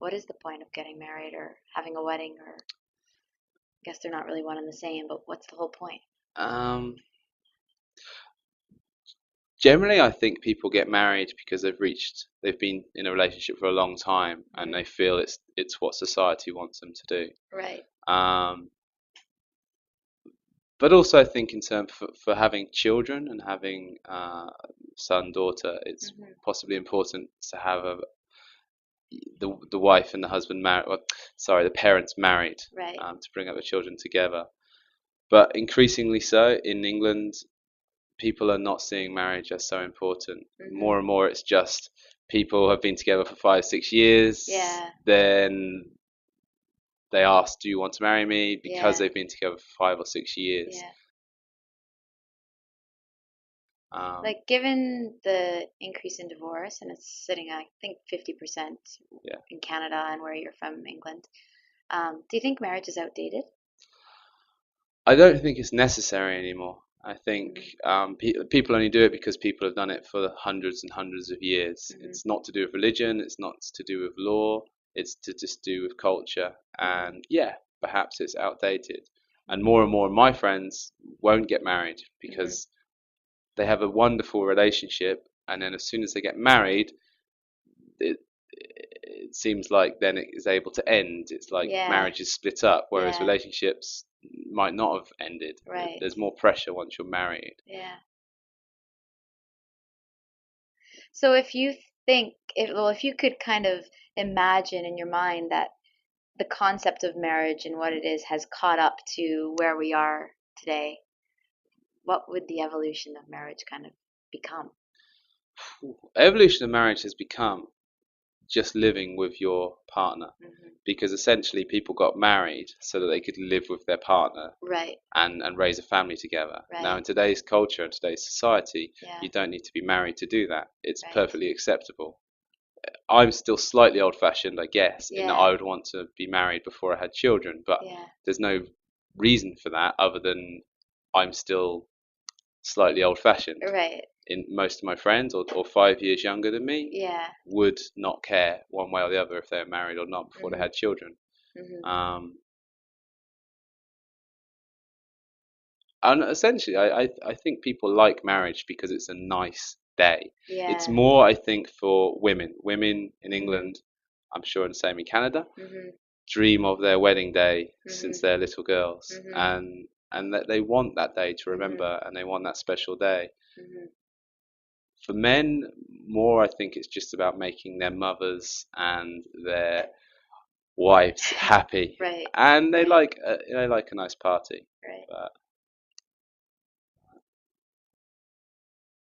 what is the point of getting married or having a wedding? Or I guess they're not really one and the same, but what's the whole point? Um, Generally, I think people get married because they've been in a relationship for a long time, and Hmm. they feel it's what society wants them to do. Right. Um, but also, I think in terms for having children and having son, daughter, it's Hmm. possibly important to have the wife and the husband married. Well, sorry, the parents married Right. to bring up the children together. But increasingly so in England, people are not seeing marriage as so important. Hmm. More and more, it's just people have been together for 5, 6 years. Yeah. Then they ask, "Do you want to marry me?" Because Yeah. they've been together for 5 or 6 years. Yeah. Um, Like, given the increase in divorce, and it's sitting at, I think, 50% yeah, in Canada and where you're from, England, do you think marriage is outdated? I don't think it's necessary anymore. I think Hmm. people only do it because people have done it for hundreds and hundreds of years. Hmm. It's not to do with religion. It's not to do with law. It's to just do with culture. Hmm. And yeah, perhaps it's outdated. Hmm. And more of my friends won't get married Hmm. because they have a wonderful relationship, and then as soon as they get married, it seems like then it is able to end. It's like Yeah. marriage is split up, whereas Yeah. relationships might not have ended. Right. There's more pressure once you're married. Yeah. So if you think, if you could kind of imagine in your mind that the concept of marriage and what it is has caught up to where we are today, what would the evolution of marriage kind of become? Evolution of marriage has become just living with your partner, Hmm. because essentially people got married so that they could live with their partner Right. and raise a family together. Now, Right. in today's culture and today's society, Yeah. you don't need to be married to do that. It's Right. perfectly acceptable. I'm still slightly old fashioned, I guess, in that Yeah. I would want to be married before I had children, but Yeah. there's no reason for that other than I'm still slightly old fashioned. Right. In most of my friends, or 5 years younger than me, Yeah. would not care one way or the other if they were married or not before they Hmm. had children. Hmm. Um, and essentially, I think people like marriage because it's a nice day. It's Yeah. more, I think, for women. Women in Hmm. England, I'm sure the same in Canada, Hmm. dream of their wedding day Hmm. since they're little girls, Hmm. and that they want that day to Hmm. remember, and they want that special day. Hmm. For men, more I think it's just about making their mothers and their wives happy, Right. and Right. they like a nice party. Right. But